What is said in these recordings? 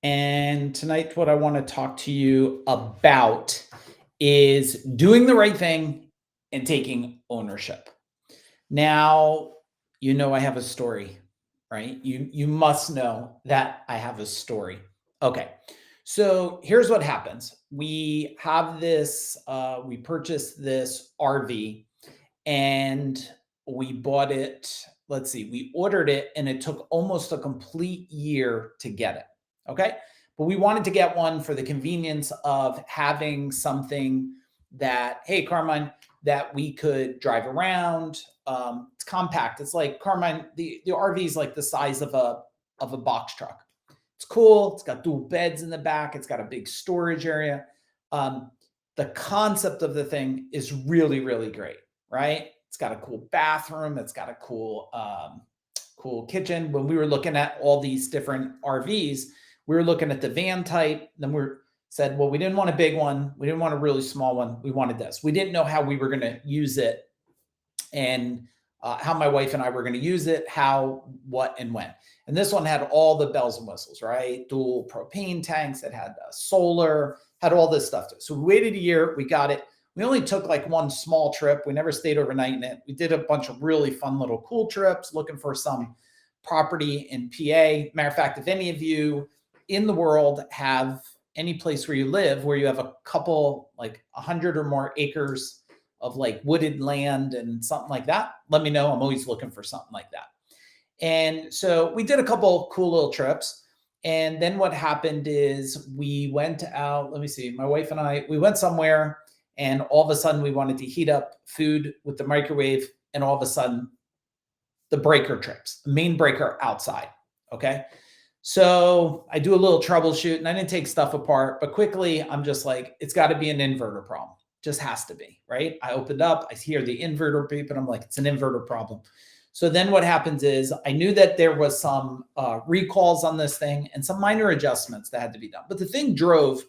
And tonight, what I want to talk to you about is doing the right thing and taking ownership. Now, I have a story, right? You must know that I have a story. Okay. So here's what happens. We purchased this RV and we bought it. Let's see, we ordered it and it took almost a complete year to get it. Okay. But we wanted to get one for the convenience of having something that, hey, Carmine, that we could drive around. It's compact. It's like Carmine, the RV is like the size of a box truck. It's cool. It's got dual beds in the back. It's got a big storage area. Um, the concept of the thing is really, really great, right? It's got a cool bathroom. It's got a cool kitchen. When we were looking at all these different RVs, we were looking at the van type. Then said, well, we didn't want a big one. We didn't want a really small one. We wanted this. We didn't know how we were going to use it and how my wife and I were going to use it, how, what, and when. And this one had all the bells and whistles, right? Dual propane tanks. It had solar, had all this stuff. So we waited a year. We got it. We only took like one small trip. We never stayed overnight in it. We did a bunch of really fun little cool trips looking for some property in PA. Matter of fact, if any of you in the world have any place where you live, where you have a couple, like 100 or more acres of like wooded land and something like that, let me know. I'm always looking for something like that. And so we did a couple cool little trips. And then what happened is we went out, let me see, my wife and I, we went somewhere and all of a sudden we wanted to heat up food with the microwave. And all of a sudden the breaker trips, the main breaker outside. Okay. So I do a little troubleshoot and I didn't take stuff apart, but quickly I'm just like, it's got to be an inverter problem. Just has to be, right? I opened up, I hear the inverter beep and I'm like, it's an inverter problem. So then what happens is I knew that there was some recalls on this thing and some minor adjustments that had to be done, but the thing drove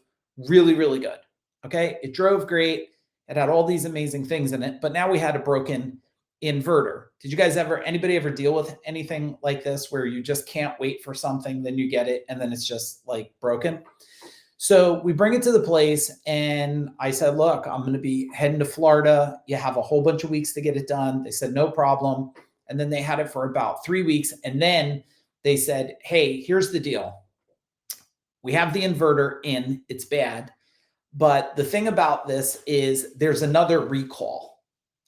really, really good. Okay. It drove great. It had all these amazing things in it, but now we had a broken inverter. Did you guys anybody ever deal with anything like this where you just can't wait for something, then you get it, and then it's just like broken? So we bring it to the place and I said, look, I'm going to be heading to Florida. You have a whole bunch of weeks to get it done. They said, no problem. And then they had it for about 3 weeks. And then they said, hey, here's the deal. We have the inverter in, it's bad. But the thing about this is there's another recall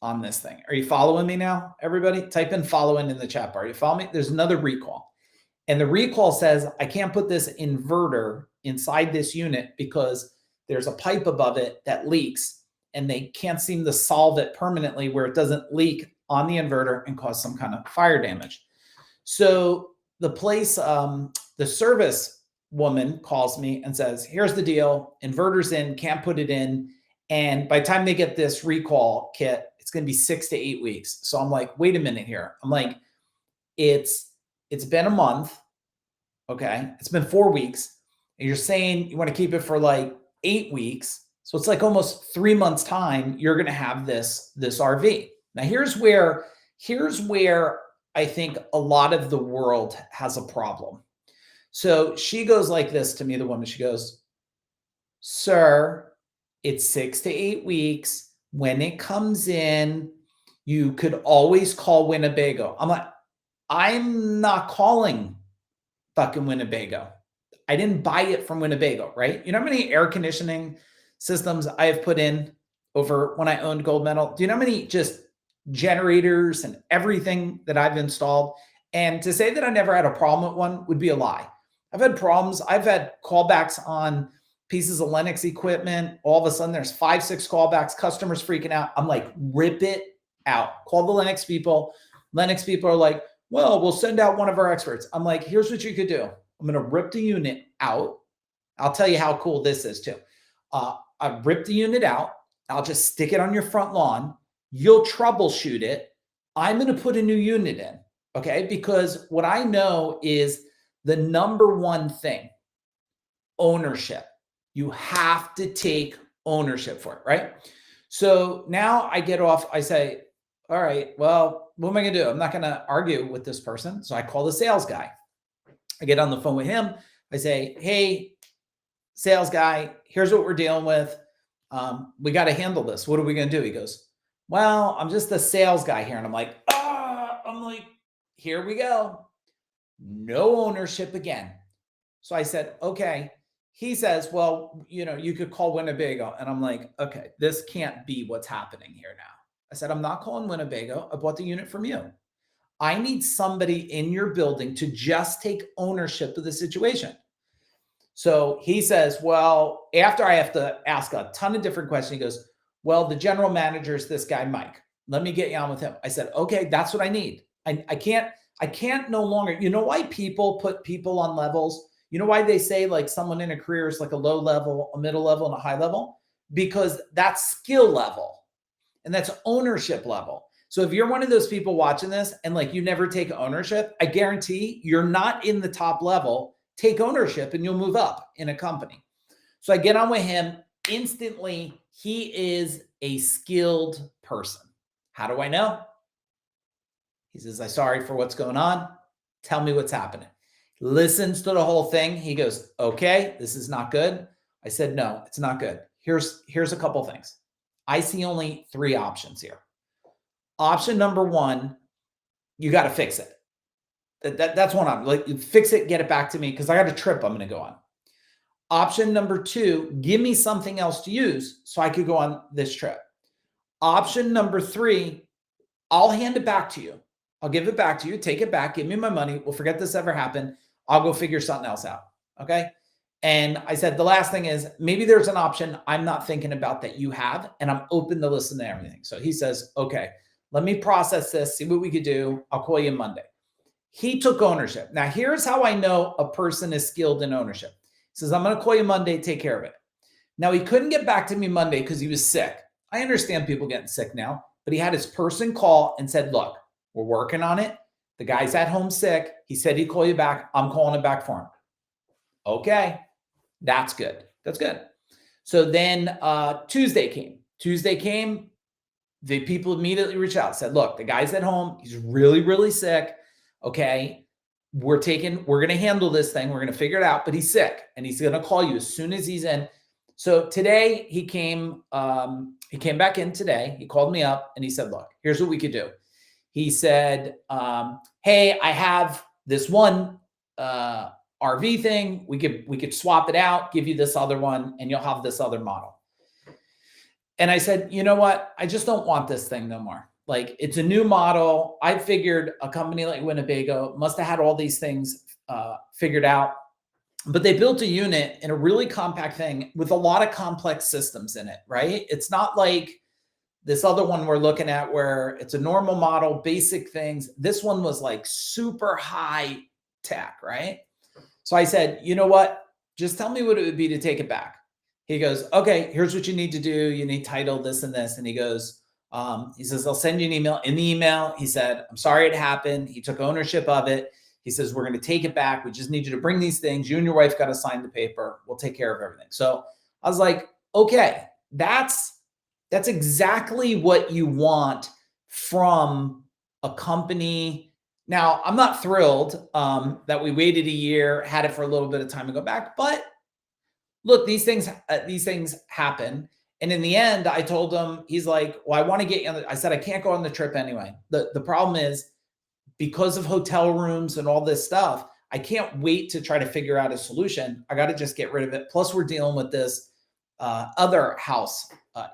on this thing. Are you following me now, everybody? Type in following in the chat bar. You follow me? There's another recall. And the recall says, I can't put this inverter inside this unit because there's a pipe above it that leaks and they can't seem to solve it permanently where it doesn't leak on the inverter and cause some kind of fire damage. So the place, the service woman calls me and says, here's the deal. Inverter's in, can't put it in. And by the time they get this recall kit, it's going to be 6 to 8 weeks. So I'm like, wait a minute here. I'm like, it's been a month. Okay. It's been 4 weeks. And you're saying you want to keep it for like 8 weeks. So it's like almost 3 months time. You're going to have this RV. Now here's where I think a lot of the world has a problem. So she goes like this to me, the woman, she goes, sir, it's 6 to 8 weeks. When it comes in, you could always call Winnebago. I'm like, I'm not calling fucking Winnebago. I didn't buy it from Winnebago, right? You know how many air conditioning systems I have put in over when I owned Gold Medal? Do you know how many just generators and everything that I've installed? And to say that I never had a problem with one would be a lie. I've had problems. I've had callbacks on pieces of Lennox equipment. All of a sudden there's 5, 6 callbacks, customers freaking out. I'm like, rip it out. Call the Lennox people. Lennox people are like, well, we'll send out one of our experts. I'm like, here's what you could do. I'm going to rip the unit out. I'll tell you how cool this is too. I rip the unit out. I'll just stick it on your front lawn. You'll troubleshoot it. I'm going to put a new unit in. Okay. Because what I know is the number one thing, ownership. You have to take ownership for it, right? So now I get off, I say, all right, well, what am I going to do? I'm not going to argue with this person. So I call the sales guy. I get on the phone with him. I say, hey, sales guy, here's what we're dealing with. We got to handle this. What are we going to do? He goes, well, I'm just the sales guy here. And I'm like, here we go. No ownership again. So I said, okay. He says, well, you could call Winnebago. And I'm like, okay, this can't be what's happening here now. I said, I'm not calling Winnebago. I bought the unit from you. I need somebody in your building to just take ownership of the situation. So he says, well, after I have to ask a ton of different questions, he goes, well, the general manager is this guy, Mike. Let me get you on with him. I said, okay, that's what I need. I can't no longer, you know why people put people on levels? You know why they say like someone in a career is like a low level, a middle level, and a high level? Because that's skill level and that's ownership level. So if you're one of those people watching this and like you never take ownership, I guarantee you're not in the top level. Take ownership and you'll move up in a company. So I get on with him instantly. He is a skilled person. How do I know? He says, I'm sorry for what's going on. Tell me what's happening. Listens to the whole thing. He goes, okay, this is not good. I said, no, it's not good. Here's a couple things. I see only 3 options here. Option number 1, you got to fix it. That's one option. Like, fix it, get it back to me because I got a trip I'm going to go on. Option number 2, give me something else to use so I could go on this trip. Option number 3, I'll hand it back to you. I'll give it back to you. Take it back. Give me my money. We'll forget this ever happened. I'll go figure something else out. Okay. And I said, the last thing is maybe there's an option I'm not thinking about that you have, and I'm open to listen to everything. So he says, okay, let me process this, see what we could do. I'll call you Monday. He took ownership. Now, here's how I know a person is skilled in ownership. He says, I'm going to call you Monday, take care of it. Now, he couldn't get back to me Monday because he was sick. I understand people getting sick now, but he had his person call and said, look, we're working on it. The guy's at home sick. He said he'd call you back. I'm calling him back for him. Okay, that's good. That's good. So then Tuesday came. The people immediately reached out, said, look, the guy's at home. He's really, really sick. Okay, we're going to handle this thing. We're going to figure it out, but he's sick and he's going to call you as soon as he's in. So today he came back in today. He called me up and he said, look, here's what we could do. He said, hey, I have this one RV thing. We could swap it out, give you this other one, and you'll have this other model. And I said, you know what? I just don't want this thing no more. Like, it's a new model. I figured a company like Winnebago must have had all these things figured out, but they built a unit in a really compact thing with a lot of complex systems in it, right? It's not like this other one we're looking at where it's a normal model, basic things. This one was like super high tech, right? So I said, you know what? Just tell me what it would be to take it back. He goes, okay, here's what you need to do. You need title, this and this. And he goes, he says, I'll send you an email. In the email, he said, I'm sorry it happened. He took ownership of it. He says, we're going to take it back. We just need you to bring these things. You and your wife got to sign the paper. We'll take care of everything. So I was like, okay, that's exactly what you want from a company. Now, I'm not thrilled that we waited a year, had it for a little bit of time to go back, but look, these things happen. And in the end, I told him, he's like, well, I want to get you on I said, I can't go on the trip anyway. The problem is because of hotel rooms and all this stuff, I can't wait to try to figure out a solution. I got to just get rid of it. Plus, we're dealing with this other house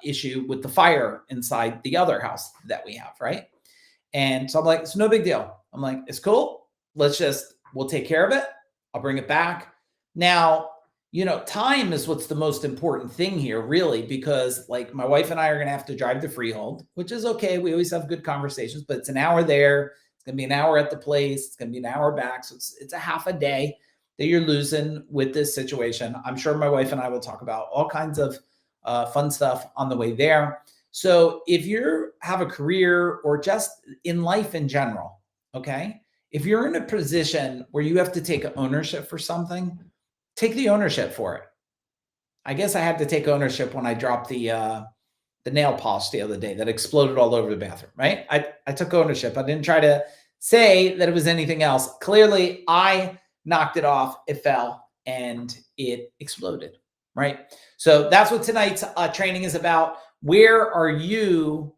issue with the fire inside the other house that we have, right? And so I'm like, it's no big deal. I'm like, it's cool. We'll take care of it. I'll bring it back. Now, time is what's the most important thing here, really, because like my wife and I are going to have to drive to Freehold, which is okay. We always have good conversations, but it's an hour there. It's going to be an hour at the place. It's going to be an hour back. So it's a half a day that you're losing with this situation. I'm sure my wife and I will talk about all kinds of fun stuff on the way there. So if you have a career or just in life in general, okay, if you're in a position where you have to take ownership for something, take the ownership for it. I guess I had to take ownership when I dropped the nail polish the other day that exploded all over the bathroom, right? I took ownership. I didn't try to say that it was anything else. Clearly, I knocked it off. It fell. and it exploded, right? So that's what tonight's training is about. Where are you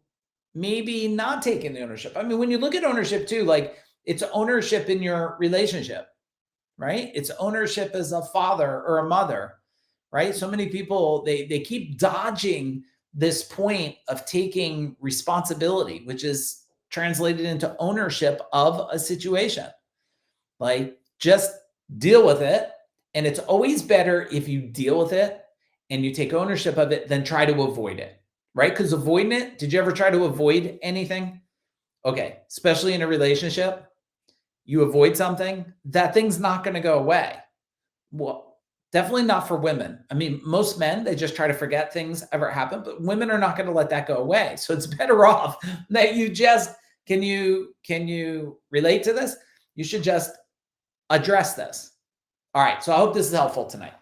maybe not taking the ownership? I mean, when you look at ownership too, like it's ownership in your relationship, right? It's ownership as a father or a mother, right? So many people they keep dodging this point of taking responsibility, which is translated into ownership of a situation. Like just deal with it. And it's always better if you deal with it and you take ownership of it than try to avoid it, right? Because avoiding it, did you ever try to avoid anything? Okay, especially in a relationship, you avoid something, that thing's not going to go away. Well, definitely not for women. I mean, most men, they just try to forget things ever happened, but women are not going to let that go away. So it's better off that you just can you relate to this? You should just address this. All right. So I hope this is helpful tonight.